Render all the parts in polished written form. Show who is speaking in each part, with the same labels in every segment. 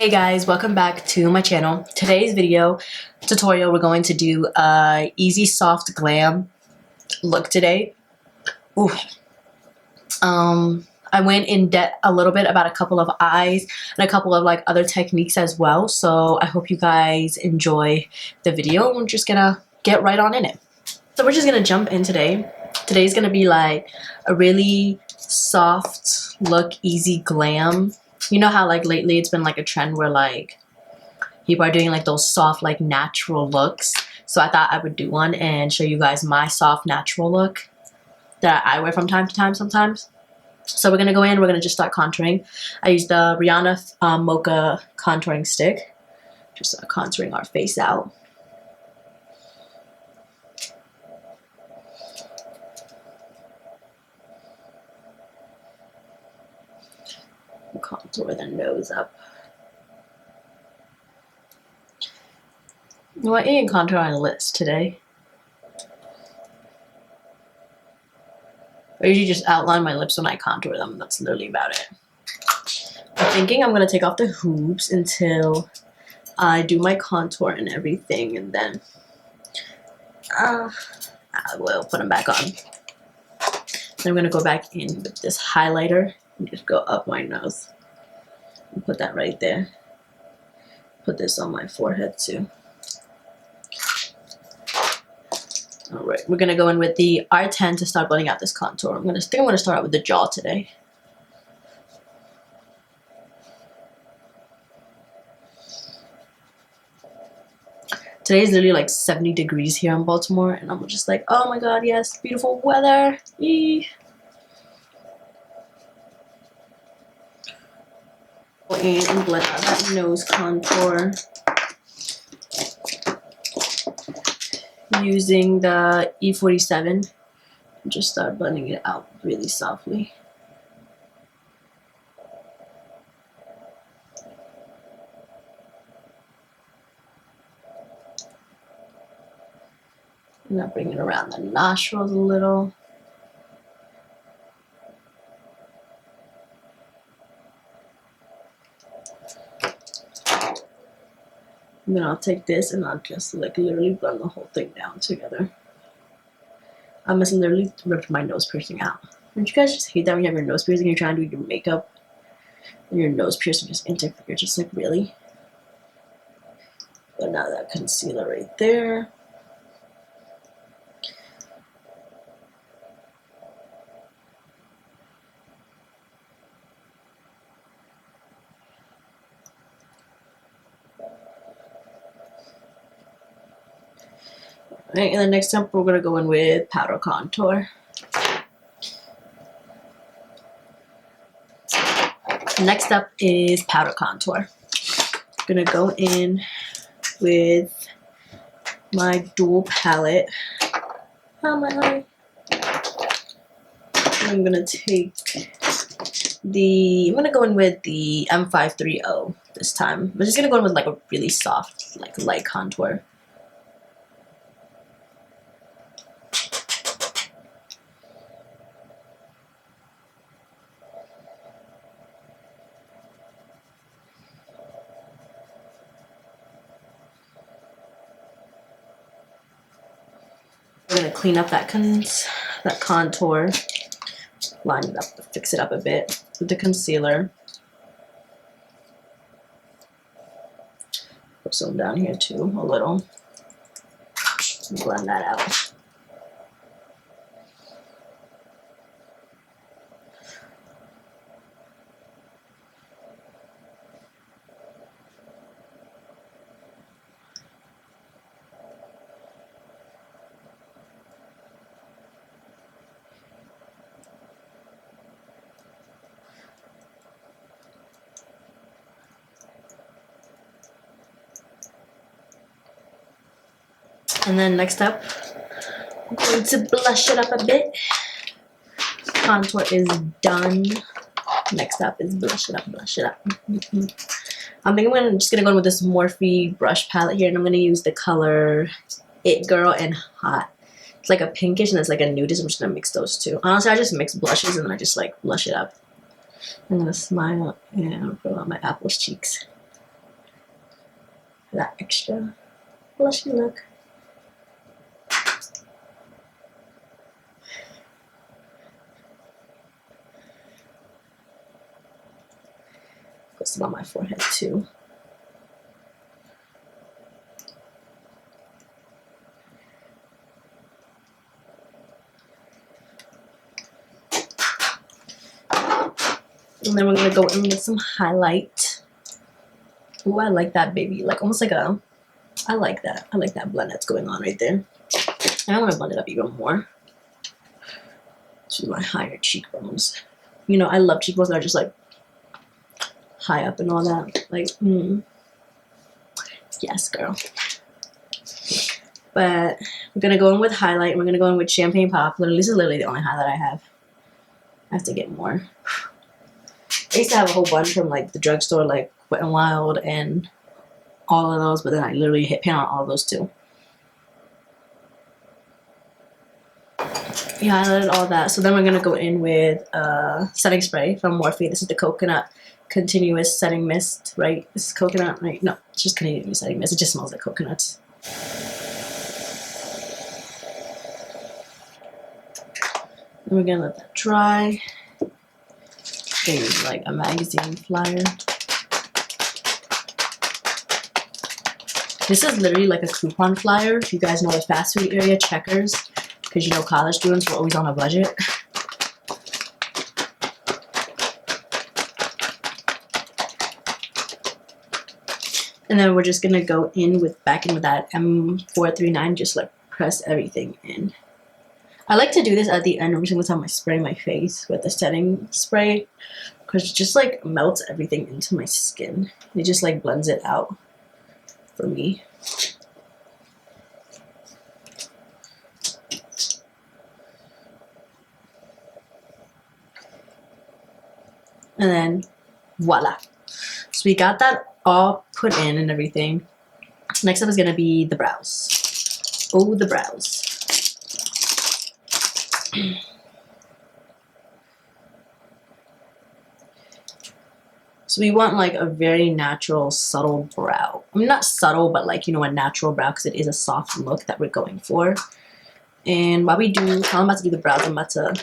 Speaker 1: Hey guys, welcome back to my channel. Today's video tutorial, we're going to do a easy soft glam look today. Ooh. I went in depth a little bit about a couple of eyes and a couple of other techniques as well. So I hope you guys enjoy the video. I'm just gonna get right on in it. So we're just gonna jump in today. Today's gonna be like a really soft look, easy glam. You know how lately it's been a trend where people are doing those soft natural looks. So I thought I would do one and show you guys my soft natural look that I wear from time to time sometimes. So we're gonna go in, we're gonna just start contouring. I used the Rihanna Mocha contouring stick. Just contouring our face out. Contour the nose up. You know what? I didn't contour on the lips today. I usually just outline my lips when I contour them. That's literally about it. I'm thinking I'm going to take off the hoops until I do my contour and everything, and then I will put them back on. Then I'm going to go back in with this highlighter and just go up my nose. And put that right there. Put this on my forehead too. Alright, we're gonna go in with the R10 to start blending out this contour. I think I'm gonna start out with the jaw today. Today is literally 70 degrees here in Baltimore, and I'm just oh my god, yes, beautiful weather. Eee. Go in and blend out that nose contour. Using the E47, just start blending it out really softly. And now bring it around the nostrils a little. And then I'll take this and I'll just literally blend the whole thing down together. I must literally ripped my nose piercing out. Don't you guys just hate that when you have your nose piercing and you're trying to do your makeup and your nose piercing just interferes? You're just really? But now that concealer right there. Right, and then next up we're going to go in with powder contour. Next up is powder contour. I'm going to go in with my dual palette. Oh my god. I'm going to take I'm going to go in with the M530 this time. I'm just going to go in with a really soft, light contour. We're going to clean up that contour, line it up, fix it up a bit with the concealer. Put some down here too, a little. Blend that out. And then next up, I'm going to blush it up a bit. Contour is done. Next up is blush it up, blush it up. I think I'm just gonna go in with this Morphe brush palette here, and I'm gonna use the color It Girl and Hot. It's like a pinkish and it's like a nudist. I'm just gonna mix those two. Honestly, I just mix blushes and then I just blush it up. I'm gonna smile and fill out my apple's cheeks. that extra blushy look. Put some on my forehead too. And then we're gonna go in with some highlight. Ooh, I like that, baby. Like almost like a, I like that. I like that blend that's going on right there. And I want to blend it up even more to my higher cheekbones. You know, I love cheekbones that are just like high up and all that. Like, yes, girl. But we're gonna go in with highlight. And we're gonna go in with Champagne Pop. Literally, this is literally the only highlight I have. I have to get more. I used to have a whole bunch from like the drugstore, like Wet n Wild and all of those, but then I literally hit pan on all of those too. Yeah, I highlighted all that. So then we're gonna go in with setting spray from Morphe. This is the Coconut Continuous Setting Mist, right? This is coconut, right? No, it's just continuous setting mist. It just smells like coconuts. And we're gonna let that dry. Use like a magazine flyer. This is literally like a coupon flyer. If you guys know the fast food area, Checkers, because you know college students were always on a budget. And then we're just gonna go in with back in with that M439, just like press everything in. I like to do this at the end every single time I spray my face with the setting spray, because it just like melts everything into my skin. It just like blends it out for me. And then voila. So we got that all put in and everything. Next up is gonna be the brows. Oh, the brows. So we want like a very natural, subtle brow. I mean, not subtle, but like, you know, a natural brow, because it is a soft look that we're going for. And while I'm about to do the brows, I'm about to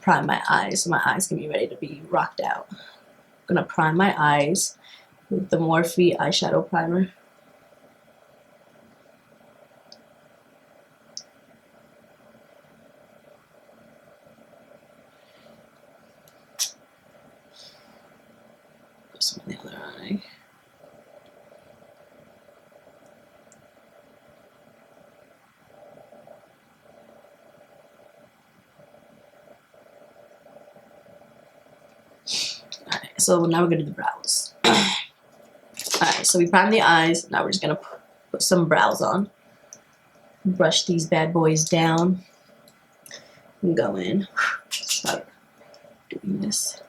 Speaker 1: prime my eyes so my eyes can be ready to be rocked out. I'm gonna prime my eyes with the Morphe eyeshadow primer. Some on the other eye. Alright, so now we're gonna do the brows. Alright, so we primed the eyes. Now we're just gonna put some brows on. Brush these bad boys down. And go in. Start doing this.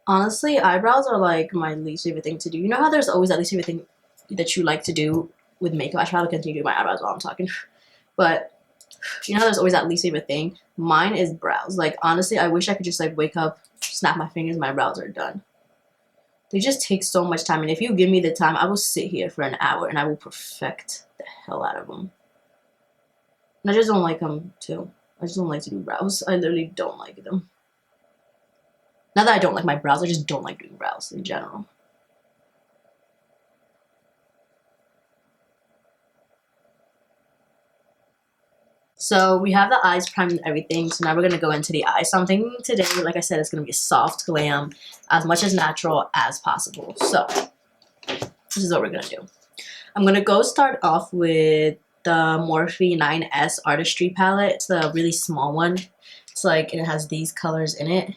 Speaker 1: Honestly, eyebrows are like my least favorite thing to do. You know how there's always that least favorite thing that you like to do with makeup? I try to continue to do my eyebrows while I'm talking. But you know how there's always that least favorite thing? Mine is brows. Like, honestly, I wish I could just like wake up, snap my fingers, my brows are done. They just take so much time. And if you give me the time, I will sit here for an hour and I will perfect the hell out of them. And I just don't like them too. I just don't like to do brows. I literally don't like them. Not that I don't like my brows, I just don't like doing brows in general. So we have the eyes primed and everything. So now we're going to go into the eyes. So I'm thinking today, like I said, it's going to be a soft glam, as much as natural as possible. So this is what we're going to do. I'm going to go start off with the Morphe 9S Artistry palette. It's the really small one. It's like, it has these colors in it.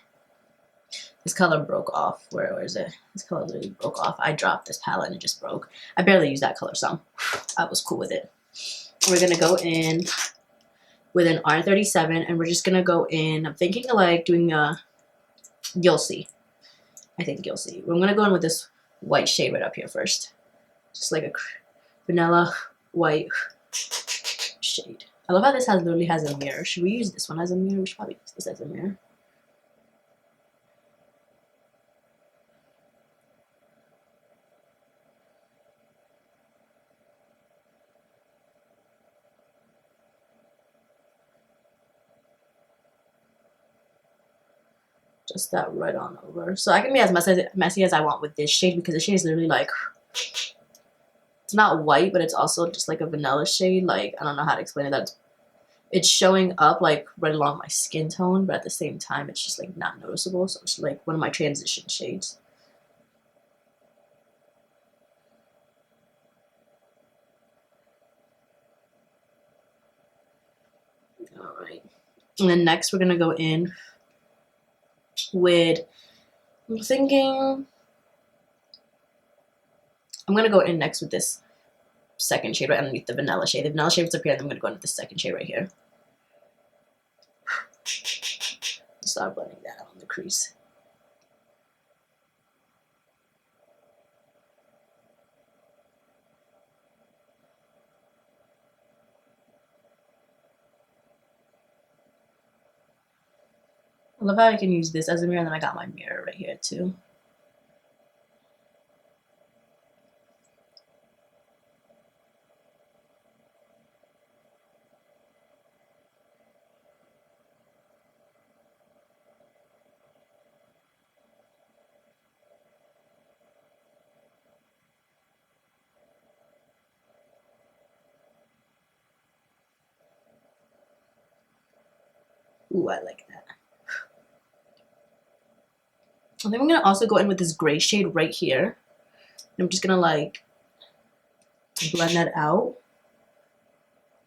Speaker 1: This color broke off. Where is it? This color literally broke off. I dropped this palette and it just broke. I barely used that color, so I was cool with it. We're going to go in with an R37, and we're just going to go in. I'm thinking of like doing a, you'll see. I think you'll see. I'm going to go in with this white shade right up here first. Just like a vanilla white shade. I love how this literally has a mirror. Should we use this one as a mirror? We should probably use this as a mirror. Just that right on over. So I can be as messy as I want with this shade because the shade is literally like, it's not white, but it's also just like a vanilla shade. Like, I don't know how to explain it. It's showing up like right along my skin tone, but at the same time, it's just like not noticeable. So it's like one of my transition shades. All right. And then next we're gonna go in with, I'm thinking, I'm gonna go in next with this second shade right underneath the vanilla shade. The vanilla shade is up here, and I'm gonna go in with the second shade right here. Start blending that out on the crease. I love how I can use this as a mirror, and then I got my mirror right here too. Ooh, I like that. And then I'm gonna also go in with this gray shade right here. I'm just gonna like blend that out.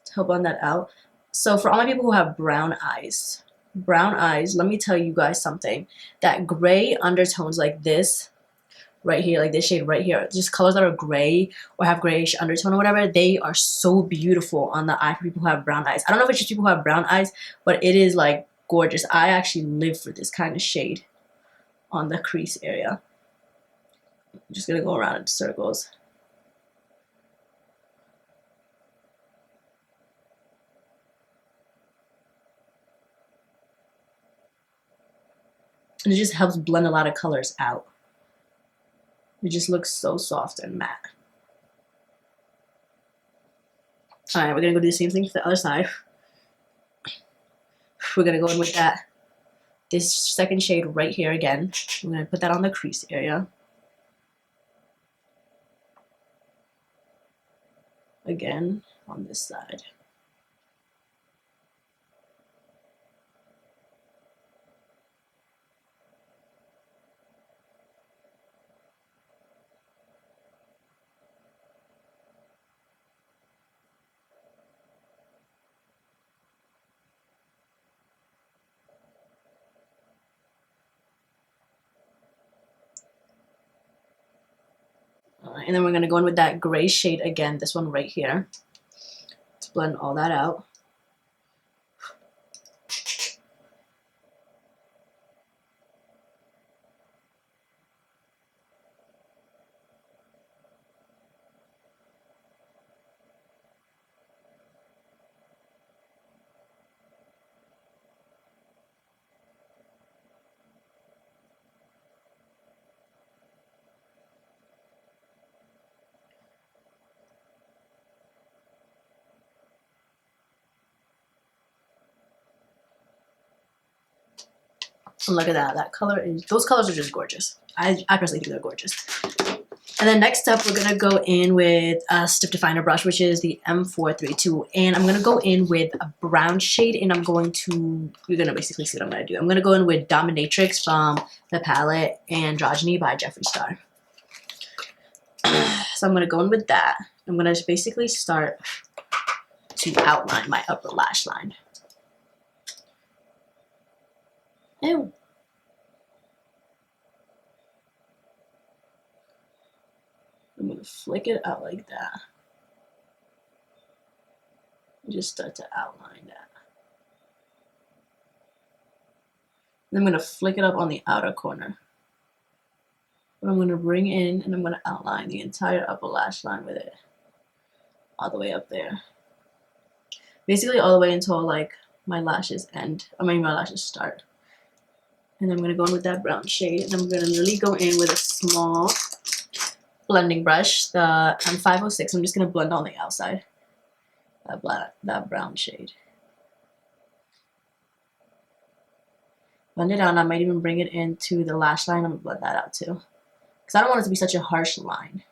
Speaker 1: To help blend that out. So for all my people who have brown eyes, let me tell you guys something. That gray undertones like this right here, like this shade right here, just colors that are gray or have grayish undertone or whatever, they are so beautiful on the eye for people who have brown eyes. I don't know if it's just people who have brown eyes, but it is like gorgeous. I actually live for this kind of shade on the crease area. I'm just gonna go around in circles. And it just helps blend a lot of colors out. It just looks so soft and matte. All right, we're gonna go do the same thing for the other side. We're gonna go in with this second shade right here again. We're gonna put that on the crease area. Again, on this side. And then we're gonna go in with that gray shade again, this one right here, to blend all that out. And look at that. Those colors are just gorgeous. I personally think they're gorgeous. And then next up, we're gonna go in with a stiff definer brush, which is the M432. And I'm gonna go in with a brown shade, and you're gonna basically see what I'm gonna do. I'm gonna go in with Dominatrix from the palette Androgyny by Jeffree Star. So I'm gonna go in with that. I'm gonna basically start to outline my upper lash line. Ew. I'm gonna flick it out like that. And just start to outline that. And I'm gonna flick it up on the outer corner. But I'm gonna bring in and I'm gonna outline the entire upper lash line with it. All the way up there. Basically all the way until like my lashes start. And I'm gonna go in with that brown shade, and I'm gonna really go in with a small blending brush, the M506. I'm just gonna blend on the outside. That brown shade. Blend it out, and I might even bring it into the lash line. I'm gonna blend that out too, because I don't want it to be such a harsh line.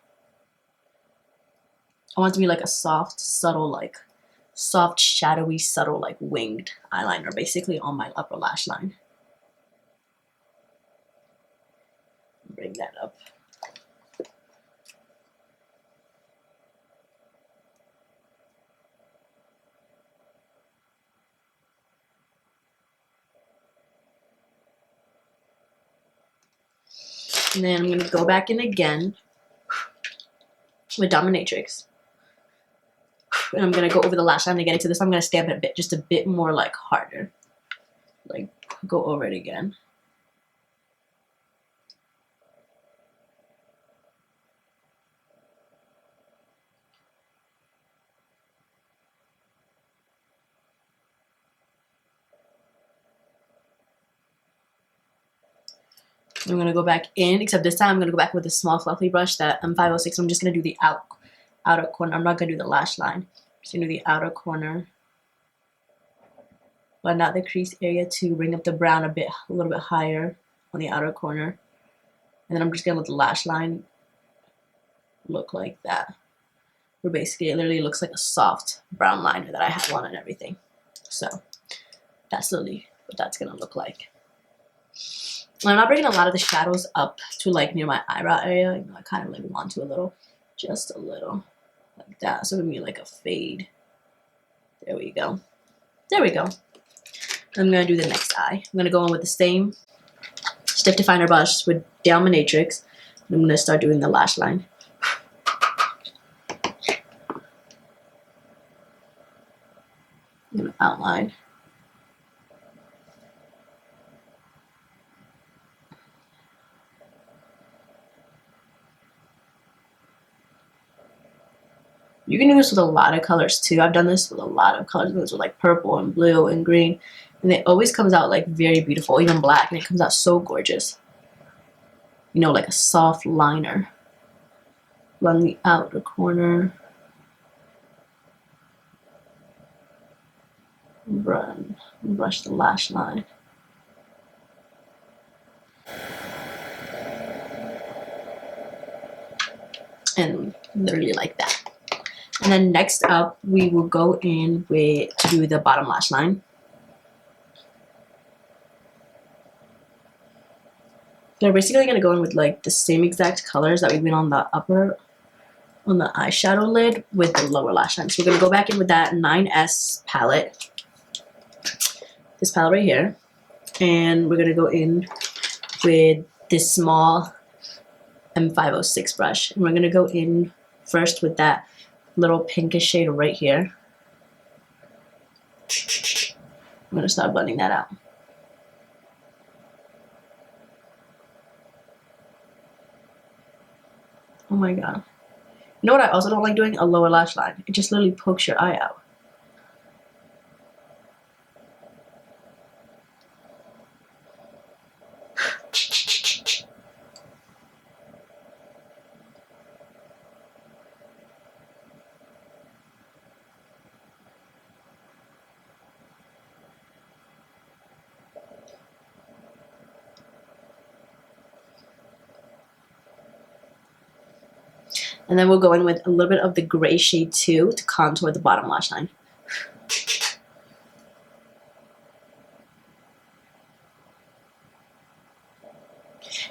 Speaker 1: I want it to be like a soft, subtle, like soft, shadowy, subtle, like winged eyeliner, basically on my upper lash line. Bring that up. And then I'm going to go back in again with Dominatrix. And I'm going to go over the lash line again. To this, I'm going to stamp it a bit, just a bit more like harder. Like go over it again. I'm going to go back in, except this time I'm going to go back with a small fluffy brush, that M506. I'm just going to do the outer corner. I'm not going to do the lash line. I'm just going to do the outer corner. Blend out the crease area to bring up the brown a little bit higher on the outer corner. And then I'm just going to let the lash line look like that. Where basically it literally looks like a soft brown liner that I have on and everything. So that's literally what that's going to look like. I'm not bringing a lot of the shadows up to like near my eyebrow area. You know, I kind of like want to a little, just a little, like that. So it'll be like a fade. There we go. There we go. I'm gonna do the next eye. I'm gonna go in with the same stiff definer brush with Dominatrix. I'm gonna start doing the lash line. I'm gonna outline. You can do this with a lot of colors too. I've done this with a lot of colors. With like purple and blue and green. And it always comes out like very beautiful, even black. And it comes out so gorgeous. You know, like a soft liner. Run the outer corner. Brush the lash line. And literally like that. And then next up, we will go in to do the bottom lash line. So we're basically going to go in with like the same exact colors that we went on the eyeshadow lid with the lower lash line. So we're going to go back in with that 9S palette. This palette right here. And we're going to go in with this small M506 brush. And we're going to go in first with that little pinkish shade right here. I'm going to start blending that out. Oh my god. You know what I also don't like doing? A lower lash line. It just literally pokes your eye out. And then we'll go in with a little bit of the gray shade too to contour the bottom lash line.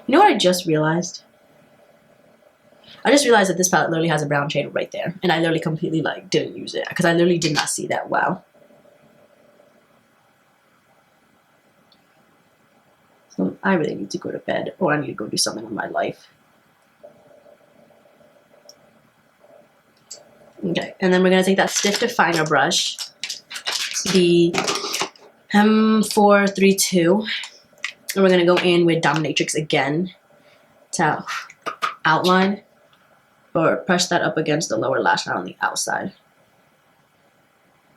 Speaker 1: You know what I just realized? I just realized that this palette literally has a brown shade right there. And I literally completely like didn't use it because I literally did not see that well. So I really need to go to bed, or I need to go do something with my life. Okay, and then we're going to take that stiff definer brush, the M432, and we're going to go in with Dominatrix again to outline or press that up against the lower lash line on the outside.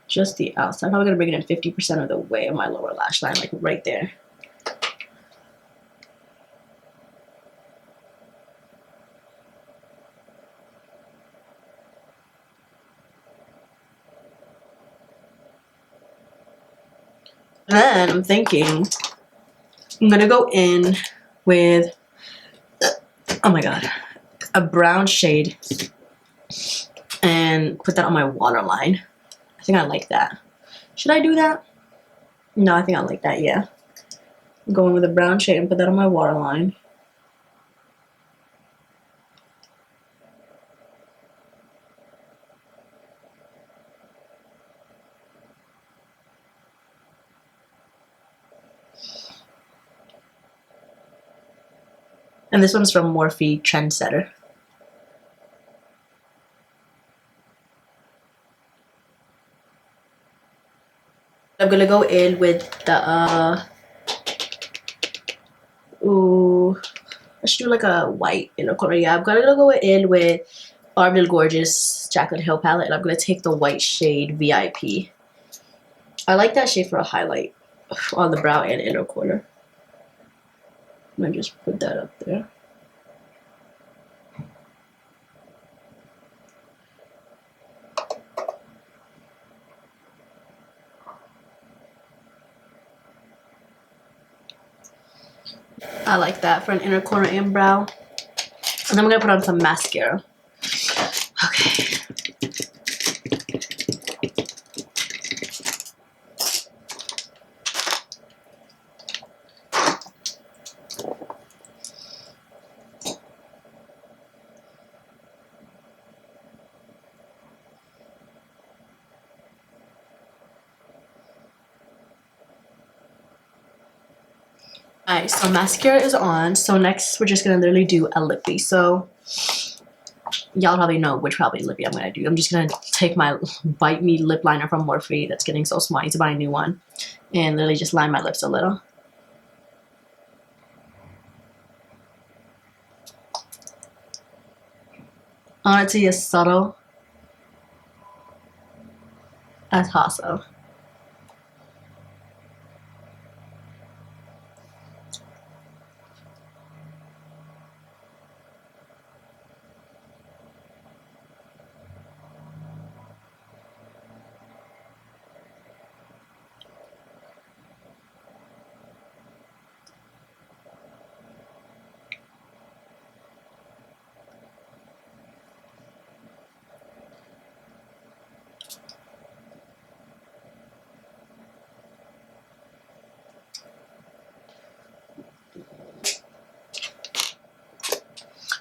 Speaker 1: Just the outside. I'm probably going to bring it in 50% of the way of my lower lash line, like right there. Then I'm thinking I'm gonna go in with, oh my god, a brown shade and put that on my waterline. I think I like that. Should I do that? No, I think I like that, yeah. I'm going with a brown shade and put that on my waterline. And this one's from Morphe Trendsetter. I'm gonna go in with the ooh, I should do like a white inner corner. Yeah, I'm gonna go in with Barbara Gorgeous Jaclyn Hill palette, and I'm gonna take the white shade VIP. I like that shade for a highlight on the brow and inner corner. I'm gonna just put that up there. I like that for an inner corner and brow. And then I'm gonna put on some mascara. Okay. Alright, so mascara is on. So next we're just gonna literally do a lippy. So y'all probably know which lippy I'm gonna do. I'm just gonna take my Bite Me lip liner from Morphe that's getting so small. I need to buy a new one. And literally just line my lips a little. I want it to be as subtle as possible.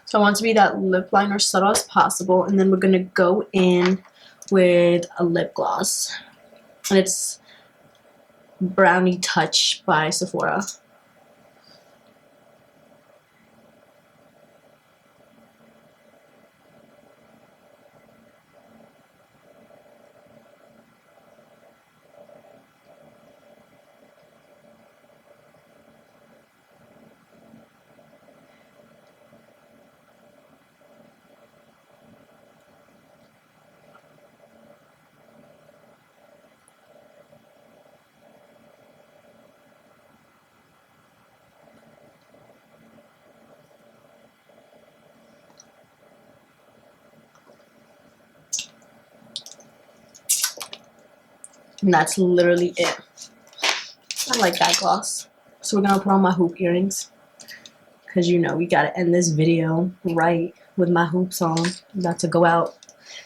Speaker 1: So I want it to be that lip liner subtle as possible, and then we're gonna go in with a lip gloss, and it's Brownie Touch by Sephora. And that's literally it. I like that gloss. So we're gonna put on my hoop earrings, because you know we gotta end this video right with my hoops on. I'm about to go out,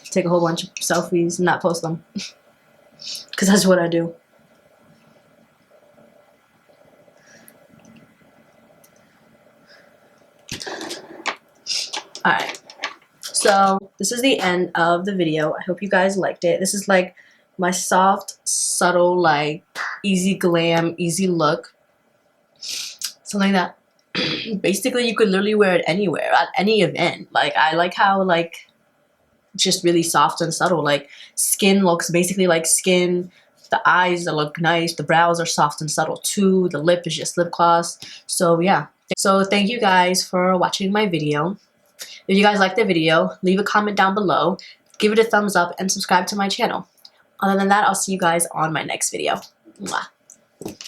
Speaker 1: take a whole bunch of selfies, and not post them, because that's what I do. Alright, so this is the end of the video. I hope you guys liked it. This is like my soft, subtle, like easy glam, easy look. Something that basically you could literally wear it anywhere, at any event. Like, I like how, like, just really soft and subtle. Like, skin looks basically like skin. The eyes that look nice. The brows are soft and subtle too. The lip is just lip gloss. So yeah. So thank you guys for watching my video. If you guys liked the video, leave a comment down below. Give it a thumbs up and subscribe to my channel. Other than that, I'll see you guys on my next video. Mwah.